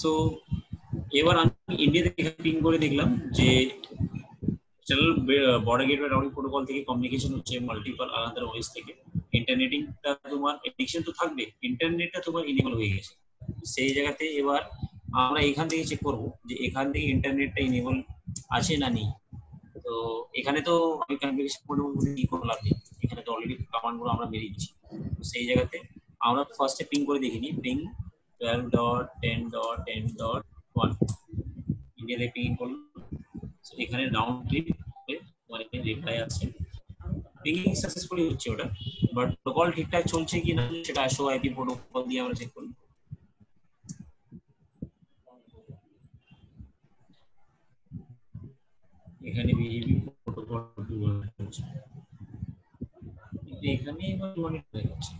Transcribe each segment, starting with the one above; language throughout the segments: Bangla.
সো এবার আমি ইন্ডিয়া থেকে পিং করে দেখলাম যে channel border gateway routing protocol থেকে কমিউনিকেশন হচ্ছে মাল্টিপল আলাদা ওয়েস থেকে। ইন্টারনেটিংটা তোমার এডিকশন তো থাকবে, ইন্টারনেটটা তোমার ইনেবল হয়ে গেছে। সেই জায়গাতে এবার আমরা এখান থেকে চেক করবো যে এখান থেকে ইন্টারনেটটা ইনেবল আছে না নেই। তো এখানে তো আমি কনফিগারেশন মোডে কি করলাম, এখানে তো অলরেডি কমান্ডগুলো আমরা মেরে দিচ্ছি। তো সেই জায়গাতে আমরা ফার্স্টে পিং করে দেখিনি, পিং 12.10.10.1 ইন্ডিয়াতে পিং করলাম। এখানে রাউন্ড ট্রিপ মানে রিপ্লাই আসছে, পিংইং সাকসেসফুলি হচ্ছে ওটা, বাট প্রোটোকল ঠিকঠাক চলছে কি না সেটা শো আইপি প্রোটোকল দিয়ে আমরা চেক করব। এখানে বিজিবি প্রোটোকল হচ্ছে, কিন্তু এখানে এবার মনিটর হয়ে যাচ্ছে।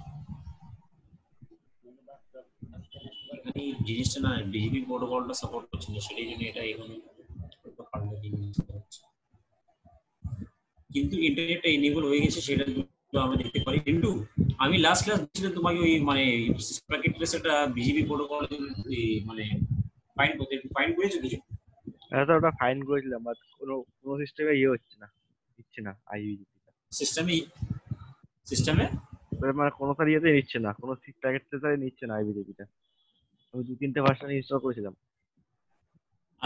এখানে এই জিনিসটা না বিজিবি প্রোটোকলটা সাপোর্ট করছে না, সেই জন্য এটা এখানে পাল্টা জিনিস হচ্ছে। কিন্তু ইন্টারনেটটা এনেবল হয়ে গেছে সেটা আমরা দেখতে পারি। কিন্তু আমি লাস্ট ক্লাস দিয়েছিলাম তোমাকে ওই মানে প্যাকেট ট্রেসারটা বিজিবি প্রোটোকল মানে ফাইন করেছো কিছু? তো ওটা ফাইন করেছিলাম, বাট কোনো সিস্টেমে হচ্ছে না, দিচ্ছে না আইবিজিপিটা। সিস্টেমে মানে কোনো সারি ইয়েতে নিচ্ছে না, কোনো প্যাকেট ট্রেসারে নিচ্ছে না আইবিজিপিটা। আমি 2-3টে ভার্সন ইনস্টল করেছিলাম।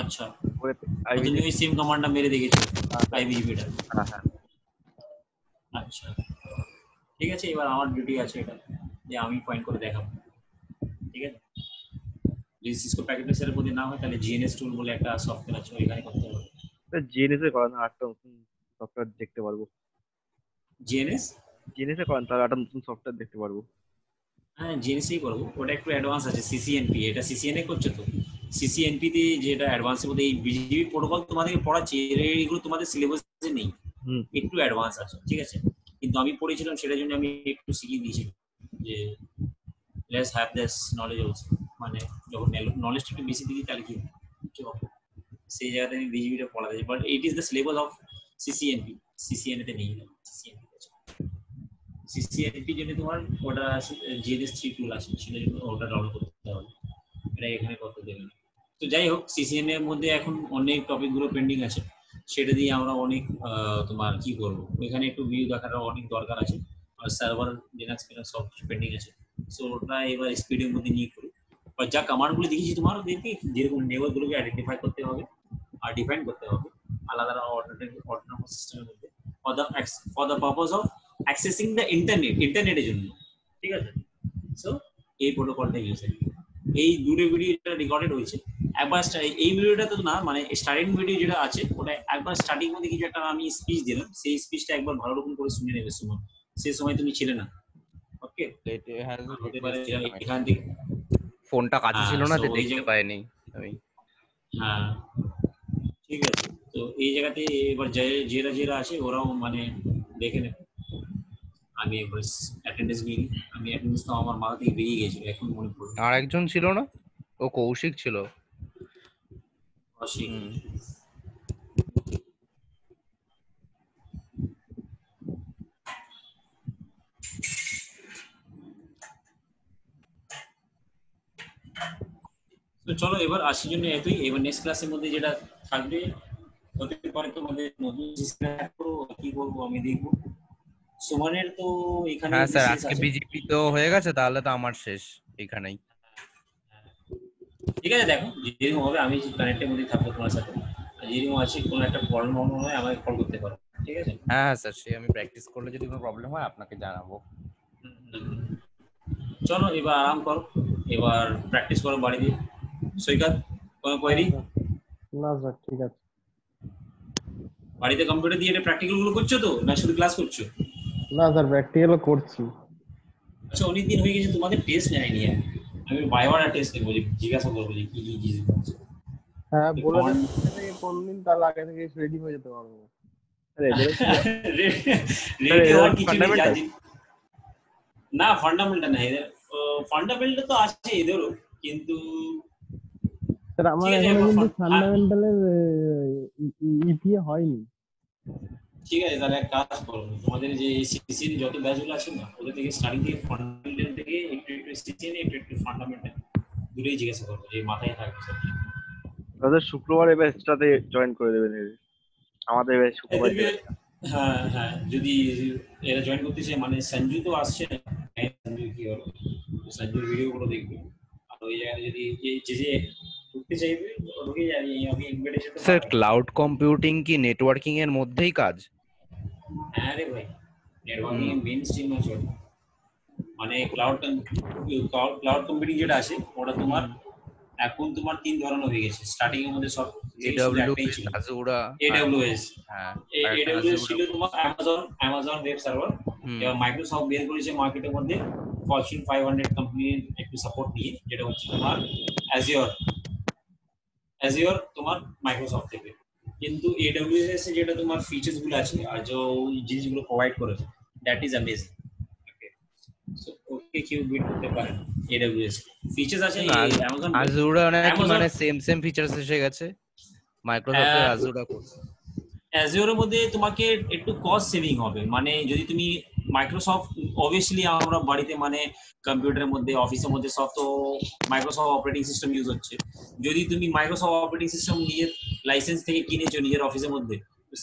আচ্ছা, তুমি আইবিজিপি। ওই সেম কমান্ডটা মেরে দেখেছো আইবিজিপিটা? হ্যাঁ হ্যাঁ। আচ্ছা ঠিক আছে, এবার আমার ডিউটি আছে এটা যে আমি পয়েন্ট করে দেখাবো, ঠিক আছে? যদি সিসকো প্যাকেট ট্রেসারের মধ্যে না হয় তাহলে জিএনএস টুল বলে একটা সফটওয়্যার আছে, ওইখানে করতে হবে। জিএনএস এ করেন, আটটা নতুন সফটওয়্যার দেখতে পারবো। জিএনএস জিএনএস এ করেন তাহলে আটটা নতুন সফটওয়্যার দেখতে পারবো। হ্যাঁ জিএনএসই করবো, ওটা একটু অ্যাডভান্স আছে। সিসিএনপি, এটা সিসিএনএ করছে তো। সিসিএনপি তে যেটা অ্যাডভান্সের মধ্যে এই বিজিবি প্রোটোকল তোমাদেরকে পড়াচ্ছি, এগুলো তোমাদের সিলেবাসে নেই, একটু অ্যাডভান্স আছে, ঠিক আছে? কিন্তু আমি পড়েছিলাম সেটার জন্য আমি একটু শিখিয়ে দিয়েছি যে let's have this knowledge also, মানে যখন নলেজটা একটু বেশি দিই তাহলে কি হবে, সেই জায়গাতে আমি বিজিবিটা পড়াতে চাই। But it is the syllabus of CCNP, সিসিএনএতে নেই। সিসিএনপি জন্য তোমার ওটা জিএনএস 3 টুল আছে, সেটা জন্য ওটা ডাউনলোড করতে হবে, এটা এখানে করতে দেবে না। তো যাই হোক, সিসিএন এর মধ্যে এখন অনেক টপিকগুলো পেন্ডিং আছে, সেটা দিয়ে আমরা অনেক তোমার কি করবো, ওইখানে একটু ভিউ দেখাটা অনেক দরকার আছে। আর সার্ভার লিনাক্স সব পেন্ডিং আছে, সো ওটা এবার স্পিডের মধ্যে নিয়ে করি। আর যা কমান্ডগুলো দেখেছি তোমার দেখি, যেরকম নেবলগুলোকে আইডেন্টিফাই করতে হবে আর ডিফাইন করতে হবে আলাদা অটোনমাস সিস্টেমের মধ্যে for the purpose of accessing the ইন্টারনেটের জন্য, ঠিক আছে? সো এই প্রোটোকলটা ইউজ হয়। এই দুটো ভিডিওটা রেকর্ডেড হয়েছে একবার, এই ভিডিওটা তো না, মানে স্টার্টিং ভিডিও যেটা আছে ওটা একবার স্টার্টিং মধ্যে কিছু একটা আমি স্পিচ দিলাম, সেই স্পিচটা একবার ভালো রকম করে শুনে নেবে সুমন, সেই সময় তুমি ছিলে না, ওকে? হতে পারে এখান থেকে ফোনটা কাছে ছিল না, দেখতে পাইনি আমি। হ্যাঁ ঠিক আছে, তো এই জায়গাতে এবার যেরা আছে ওরাও মানে দেখে নেবে। আমি একবার অ্যাটেন্ডেন্স নিয়ে, আমি অ্যাটেন্ডেন্স তো আমার মাথা থেকে বেরিয়ে গেছিল, এখন মনে পড়লো। আর একজন ছিল না, ও কৌশিক ছিল। কৌশিক, তো চলো এবার আসি জন্য এতই। এবার নেক্সট ক্লাসের মধ্যে যেটা থাকবে হতে পারে তোমাদের নতুন কি বলবো আমি দেখবো। সুমনের তো এখানে হ্যাঁ স্যার, আজকে বিজেপি তো হয়ে গেছে, তাহলে তো আমার শেষ এখানেই। ঠিক আছে, দেখো যেরকম হবে আমি কানেক্টের মধ্যে থাকবো তোমার সাথে, যেরকম আছে কোনো একটা প্রবলেম হয় আমাকে কল করতে পারো, ঠিক আছে? হ্যাঁ স্যার, সে আমি প্র্যাকটিস করলে যদি কোনো প্রবলেম হয় আপনাকে জানাবো। চলো এবার আরাম করো, এবার প্র্যাকটিস করো বাড়িতে। সৈকত কোনো কোয়েরি? না স্যার ঠিক আছে। বাড়িতে কম্পিউটার দিয়ে প্র্যাকটিক্যাল গুলো করছো তো, না শুধু ক্লাস করছো? না স্যার প্র্যাকটিক্যালও করছি। আচ্ছা অনেক দিন হয়ে গেছে তোমাদের টেস্ট নেয়নি, আমি বাইওয়ার টেস্ট নেবো, জিজ্ঞাসা করবো যে কি কি জিনিস আছে। হ্যাঁ বলে দেন কোন দিন, তার আগে থেকে রেডি হয়ে যেতে পারবো। রেডি হওয়ার কিছু নেই, না ফান্ডামেন্টাল না এদের, ফান্ডামেন্টাল তো আছে এদেরও, কিন্তু স্যার আমার এখনো কিন্তু ফান্ডামেন্টালের ইপিএ হয়নি। ঠিক আছে, তাহলে এক কাজ করো, তোমাদের যে সিসিএন যত ব্যাচগুলো আছে না, ওদের থেকে স্টার্টিং থেকে ফান্ডামেন্টাল থেকে একটু সিসিএন একটু ফান্ডামেন্টাল দুটোই জিজ্ঞাসা করবো, যে মাথায় থাকবে সব। তাদের শুক্রবারে ব্যাচটাতে জয়েন করে দেবেন আমাদের ব্যাচ শুক্রবার এদেরকে, হ্যাঁ হ্যাঁ, যদি এরা জয়েন করতে চায়, মানে সঞ্জু তো আসছে না, হ্যাঁ, সঞ্জু কি হলো, তো সঞ্জুর ভিডিও গুলো দেখবে। আর ওই জায়গায় যদি যে যে ঢুকতে চাইবে ঢুকে যাবে, আমি ইনভাইটেশন তো স্যার পাঠাবো। ক্লাউড কম্পিউটিং কি নেটওয়ার্কিং এর মধ্যেই কাজ? হ্যাঁ রে ভাই, নেটওয়ার্কিং এর মেইন স্ট্রিম আছে ওটা। মানে ক্লাউড কম্পিউটিং যেটা আছে ওটা তোমার এখন তোমার 3 ধরনের হয়ে গেছে। স্টার্টিং এর মধ্যে সব শুধু একটাই AWS, ছিল, Azure, AWS। হ্যাঁ AWS ছিল তোমার অ্যামাজন ওয়েব সার্ভার। এবার মাইক্রোসফট বের করেছে মার্কেটের মধ্যে ফরচুন 500 কোম্পানির একটু সাপোর্ট নিয়ে, যেটা হচ্ছে তোমার অ্যাজিওর তোমার মাইক্রোসফট থেকে। কিন্তু AWS এ যেটা তোমার ফিচার্স গুলো আছে আর যে জিনিসগুলো প্রোভাইড করে, that is amazing. So okay কেউ বিট করতে পারে না। AWS ফিচার্স আছে, অ্যামাজন Azure নাকি অ্যামাজন মানে সেম ফিচারস এসে গেছে মাইক্রোসফটের Azure অ্যাজিওরের মধ্যে তোমাকে একটু কস্ট সেভিং হবে। মানে যদি তুমি মাইক্রোসফট, অবভিয়াসলি আমরা বাড়িতে মানে কম্পিউটারের মধ্যে অফিসের মধ্যে সব তো মাইক্রোসফট অপারেটিং সিস্টেম ইউজ হচ্ছে। যদি তুমি মাইক্রোসফট অপারেটিং সিস্টেম নিজের লাইসেন্স থেকে কিনেছো নিজের অফিসের মধ্যে,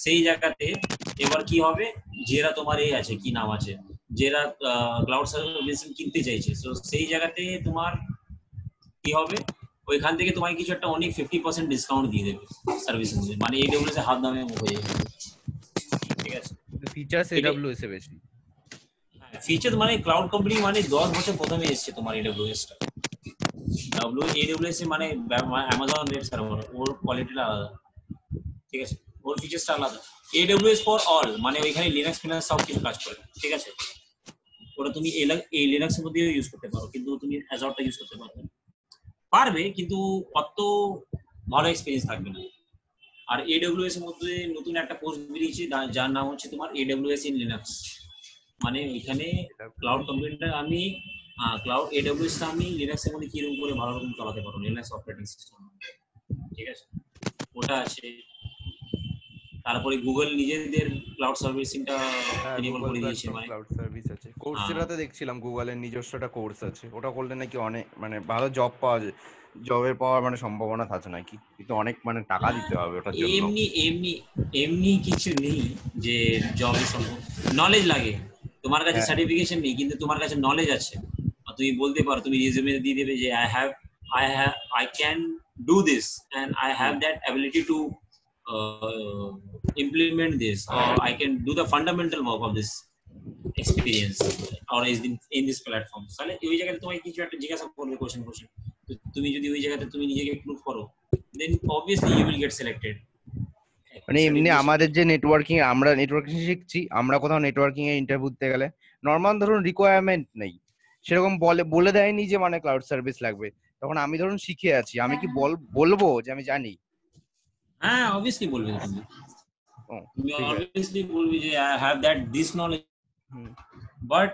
সেই জায়গাতে এবার কি হবে, যারা তোমার এই আছে কি নাম আছে, যারা ক্লাউড সার্ভিস কিনতে চাইছে, তো সেই জায়গাতে তোমার কি হবে, ওইখান থেকে তোমাকে কিছু একটা অনেক 50% ডিসকাউন্ট দিয়ে দেবে সার্ভিসের মধ্যে, মানে AWS এর হাত দামে হয়ে যাবে। ঠিক আছে, ফিচারস AWS এ বেশি। ফিচার মানে ক্লাউড কম্পিউটিং মানে 10 বছর প্রথমে এসেছে তোমার AWS টা। AWS এ মানে অ্যামাজন ওয়েব সার্ভার, ওর কোয়ালিটিটা আলাদা। ঠিক আছে, ওর ফিচারসটা আলাদা। AWS ফর অল, মানে ওইখানে লিনাক্স ফিনাক্স সব কিছু কাজ করে। ঠিক আছে, ওটা তুমি এই লিনাক্সের মধ্যেও ইউজ করতে পারো, কিন্তু তুমি অ্যাজরটা ইউজ করতে পারবে, কিন্তু অত ভালো এক্সপিরিয়েন্স থাকবে না। আর AWS এর মধ্যে নতুন একটা কোর্স বেরিয়েছে যার নাম হচ্ছে তোমার AWS ইন লিনাক্স। মানে এখানে ক্লাউড কম্পিউটার আমি ক্লাউড AWS টা আমি লিনাক্সের মধ্যে কিরকম করে ভালো রকম চালাতে পারবো, লিনাক্স অপারেটিং সিস্টেম। ঠিক আছে, ওটা আছে। তারপরে গুগল নিজেদের ক্লাউড সার্ভিসিংটা এনেবল করে দিয়েছে। মানে ক্লাউড সার্ভিস আছে, কোর্সেরাতে দেখছিলাম গুগলের নিজস্ব একটা কোর্স আছে, ওটা করলে নাকি অনেক মানে ভালো জব পাওয়া যায়, জবের পাওয়ার মানে সম্ভাবনা থাকে নাকি, কিন্তু অনেক মানে টাকা দিতে হবে ওটার জন্য। এমনি এমনি এমনি কিছু নেই যে জবের সম্ভব, নলেজ লাগে। তোমার কাছে সার্টিফিকেশন নেই, কিন্তু তোমার কাছে নলেজ আছে। তুমি বলতে পারো, তুমি রিজিউমে দিয়ে দেবে যে I can do this and I have that ability to implement this, or I can do the fundamental work of this experience or is in this platform। তাহলে ওই জায়গায় তোমাকে কিছু একটা জিজ্ঞাসা করবে, কোশ্চেন তুমি যদি ওই জায়গাতে তুমি নিজেকে প্রুভ করো, then obviously you will get selected। মানে এমনি আমাদের যে নেটওয়ার্কিং, আমরা নেটওয়ার্কিং শিখছি, আমরা কোথাও নেটওয়ার্কিং এ ইন্টারভিউ দিতে গেলে নর্মাল ধরুন রিকোয়ারমেন্ট নেই, সেরকম বলে দেয়নি যে মানে ক্লাউড সার্ভিস লাগবে, তখন আমি ধরুন শিখে আছি, আমি কি বলবো যে আমি জানি? হ্যাঁ, obviously বলবে তুমি obviously বলবে যে I have that this knowledge, but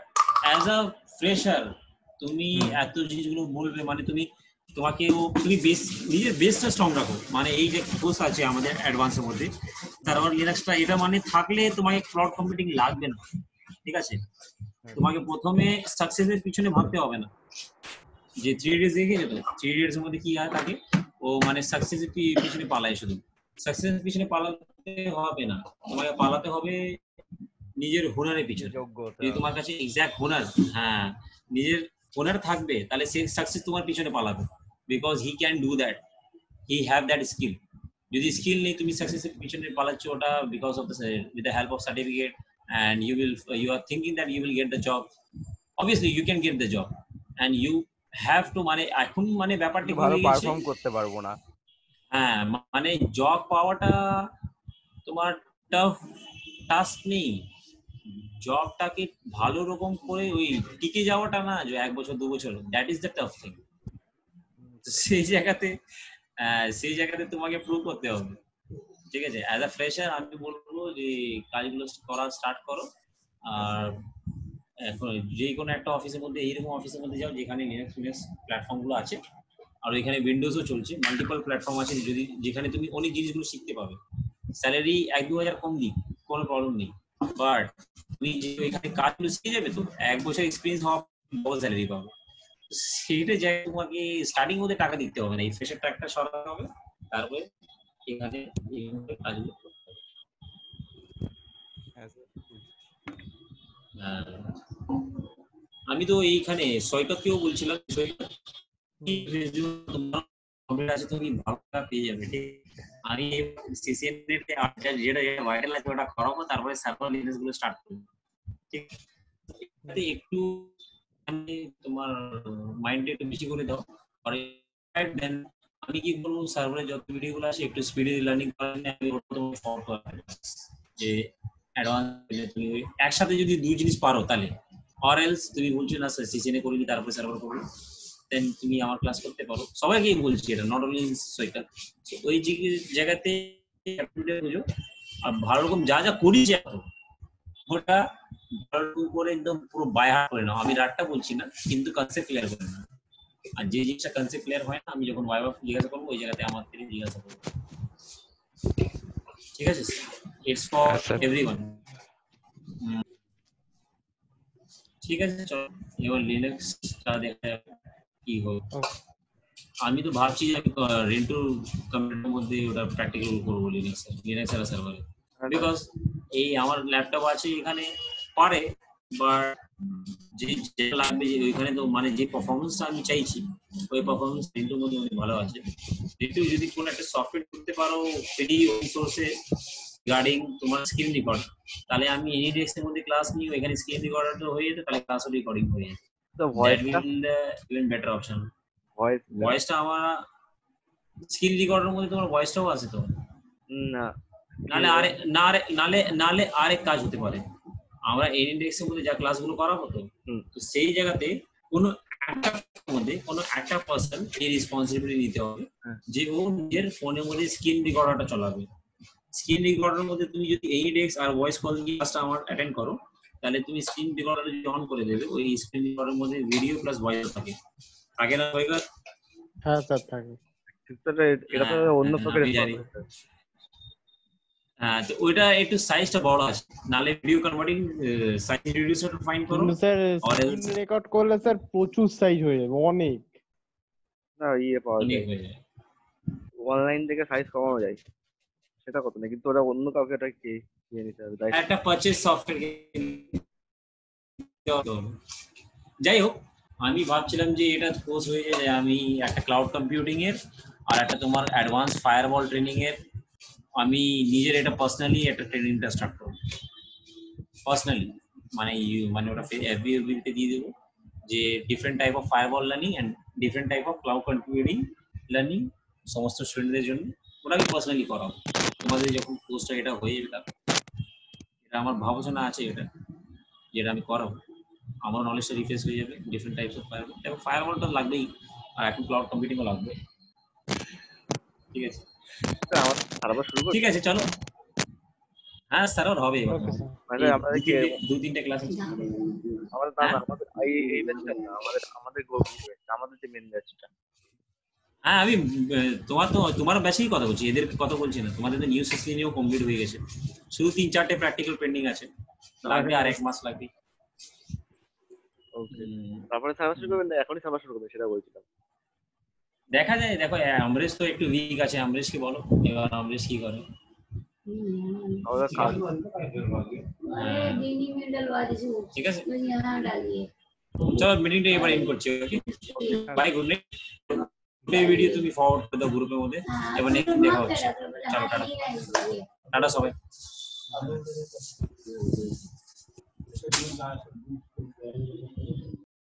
as a fresher তুমি এত জিনিসগুলো বলবে, মানে তুমি নিজের বেসটা স্ট্রং রাখো। মানে এই যে কোর্স আছে আমাদের অ্যাডভান্সের মধ্যে, তারপর লিনাক্সটা, এটা মানে থাকলে তোমাকে ক্লাউড কম্পিউটিং লাগবে না। ঠিক আছে, তোমাকে প্রথমে সাকসেসের পিছনে ভাবতে হবে না। যে 3 ইডিয়টস দেখেছো তো, 3 ইডিয়টস এর মধ্যে কি থাকে, ও মানে সাকসেসের পিছনে পালায়, শুধু সাকসেসের পিছনে পালাতে হবে না, তোমাকে পালাতে হবে নিজের হুনারের পিছনে। যদি তোমার কাছে এক্সাক্ট হুনার, হ্যাঁ, নিজের হুনার থাকবে, তাহলে সে সাকসেস তোমার পিছনে পালাবে, because he can do that, he have that skill. যদি স্কিল নেই, তুমি সাকসেসের পিছনে পালাচ্ছ, ওটা because of with the help of certificate, and you are thinking that you will get the job. Obviously you can get the job and you have to, মানে এখন মানে ব্যাপারটা ভালো পারফর্ম করতে পারবো না। হ্যাঁ, মানে জব পাওয়াটা তোমার টাস্ক নেই, জবটাকে ভালো রকম করে ওই টিকে যাওয়াটা না, যে 1 বছর 2 বছর, that is the tough thing. সেই জায়গাতে তোমাকে প্রুভ করতে হবে। ঠিক আছে, অ্যাজ আ ফ্রেশার আমি বলবো যে কাজগুলো করা স্টার্ট করো। আর এখন যে কোনো একটা অফিসের মধ্যে, এইরকম অফিসের মধ্যে যাও যেখানে লিনাক্স প্ল্যাটফর্মগুলো আছে, আর ওইখানে উইন্ডোজও চলছে, মাল্টিপল প্ল্যাটফর্ম আছে যেখানে তুমি অনেক জিনিসগুলো শিখতে পাবে। স্যালারি 1-2 হাজার কম দিক, কোনো প্রবলেম নেই, বাট তুমি যে ওইখানে কাজগুলো শিখে যাবে, তো 1 বছর এক্সপিরিয়েন্স হওয়া বড় স্যালারি পাবে। সেইটা যাই তোমাকে স্টার্টিং মধ্যে টাকা দিতে হবে না, এই ফ্রেশের টাকাটা সরাতে হবে, তারপরে এখানে এইভাবে কাজগুলো করতে হবে। আমি তো এইখানে সৈকতকেও বলছিলাম, সৈকত তোমার আছে, তুমি ভালো টাকা পেয়ে যাবে, ঠিক আছে? আমি সিসিএন এর যেটা ভাইরাল আছে ওটা করাবো, তারপরে সার্ভার লিনাক্স গুলো স্টার্ট করবো, ঠিক আছে? একটু আমি তোমার মাইন্ডে একটু বেশি করে দাও, আর দেন আমি কি বলবো, সার্ভারে যত ভিডিও গুলো আসে একটু স্পিডে লার্নিং করার জন্য আমি ওটা তোমাকে ফরওয়ার্ড করে যে অ্যাডভান্স তুমি একসাথে যদি দুই জিনিস পারো তাহলে, অর এলস তুমি বলছো না স্যার সিসিএন এ করিনি তারপরে সার্ভার করবো, দেন তুমি আমার ক্লাস করতে পারো। সবাইকেই বলছি এটা, নট অনলি সৈকত। ওই জায়গাতে বুঝো, আর ভালো রকম যা যা করি ওটা ভালো করে একদম পুরো বাই হার্ট করে নাও। আমি রাতটা বলছি না, কিন্তু কনসেপ্ট ক্লিয়ার করে না। আর যে জিনিসটা কনসেপ্ট ক্লিয়ার হয় না, আমি যখন ভাইবা জিজ্ঞাসা করবো ওই জায়গাতে আমার থেকে জিজ্ঞাসা করবো, ঠিক আছে? It's for everyone. ঠিক আছে, চলো এবার লিনাক্সটা দেখা যাবে কি হবে। আমি তো ভাবছি যে রেন্টু কম্পিউটারের মধ্যে ওটা প্র্যাকটিক্যাল করবো লিনাক্স আর সার্ভারে, বিকজ এই আমার ল্যাপটপ আছে এখানে পারে, বাট যে লাগবে যে ওইখানে তো মানে যে পারফরমেন্সটা আমি চাইছি ওই পারফরমেন্স রেন্টুর মধ্যে অনেক ভালো আছে। রেন্টু যদি কোনো একটা সফটওয়্যার করতে পারো ফ্রি ওপেন সোর্সে রিগার্ডিং তোমার স্ক্রিন রেকর্ড, তাহলে আমি এনিডেক্স এর মধ্যে ক্লাস নিই, ওইখানে স্ক্রিন রেকর্ডারটা হয়ে যেত, তাহলে ক্লাসও রেকর্ডিং হয়ে যেত। তো that will even better option. ভয়েসটা আমার স্ক্রিন রেকর্ডারের মধ্যে তোমার ভয়েসটাও আছে তো, না নালে আরেক কাজ হতে পারে, আমরা এনইন্ডেক্স এর মধ্যে যা ক্লাসগুলো করাবো তো সেই জায়গাতে কোনো একটা পার্সন এই রেসপন্সিবিলিটি নিতে হবে যে ও নিজের ফোনের মধ্যে স্ক্রিন রেকর্ডারটা চালাবে। স্ক্রিন রেকর্ডারের মধ্যে তুমি যদি এনইন্ডেক্স আর ভয়েস কল ক্লাসটা আমার অ্যাটেন্ড করো, তাহলে তুমি স্ক্রিন রেকর্ডার যদি অন করে দেবে, ওই স্ক্রিন রেকর্ডারের মধ্যে ভিডিও প্লাস ভয়েস থাকে না ভাইবা? হ্যাঁ স্যার থাকে। এটা তো অন্য প্রকার জানি। হ্যাঁ, তো ওইটা একটু সাইজটা বড় আছে, নালে video converting size reducer fine করো। কিন্তু স্যার স্ক্রিন রেকর্ড করলে স্যার প্রচুর সাইজ হয়ে যাবে, অনেক। না পাওয়া যায় অনলাইন থেকে সাইজ কমানো যায়, সেটা কত না, কিন্তু ওরা অন্য কাউকে এটা কিনে নিতে হবে। একটা পারচেজ সফটওয়্যার। যাই হোক, আমি ভাবছিলাম যে এটা কোর্স হয়ে যায়, আমি একটা ক্লাউড কম্পিউটিং এর আর একটা তোমার অ্যাডভান্স ফায়ারওয়াল ট্রেনিং এর আমি নিজের এটা পার্সোনালি একটা ট্রেনিংটা স্টার্ট করব পার্সোনালি, মানে ওটা এফবিতে দিয়ে দেবো যে different type of firewall learning and different type of cloud computing learning সমস্ত স্টুডেন্টদের জন্য ওটা আমি পার্সোনালি করাবো। তোমাদের যখন কোর্সটা এটা হয়ে যাবে, এটা আমার ভাবনা আছে, এটা যেটা আমি করাবো, আমার নলেজটা রিফ্রেশ হয়ে যাবে, ডিফারেন্ট টাইপস অফ ফায়ারওয়াল, এবং ফায়ারওয়ালটা লাগবেই, আর এখন ক্লাউড কম্পিউটিংও লাগবে। ঠিক আছে, ঠিক আছে, চলো। হ্যাঁ সার্ভার হবে এবার, মানে আমাদের কি 2-3টে ক্লাস আছে আমাদের এই ব্যাচটা না, আমাদের আমাদের যে মেন ব্যাচটা। হ্যাঁ, আমি তোমার ব্যাচেই কথা বলছি, এদের কথা বলছি না। তোমাদের তো নিউ সিসিএনও কমপ্লিট হয়ে গেছে, শুধু 3-4টে প্র্যাকটিক্যাল পেন্ডিং আছে, লাগবে আর 1 মাস লাগবে। ওকে, তারপরে সার্ভার শুরু করবেন না এখনই সার্ভার শুরু করবেন সেটা বলছিলাম। দেখা যায়, দেখো আমরেশ তো একটু উইক আছে, আমরেশকে বলো এবার আমরেশ কি করে। ঠিক আছে, চলো মিটিংটা এবার এন্ড করছি। ওকে, বাই, গুড নাইট। এই ভিডিও তুমি ফরওয়ার্ড করে দাও গ্রুপের মধ্যে, এবার নেক্সট দেখা হচ্ছে। চলো, টাটা টাটা সবাই।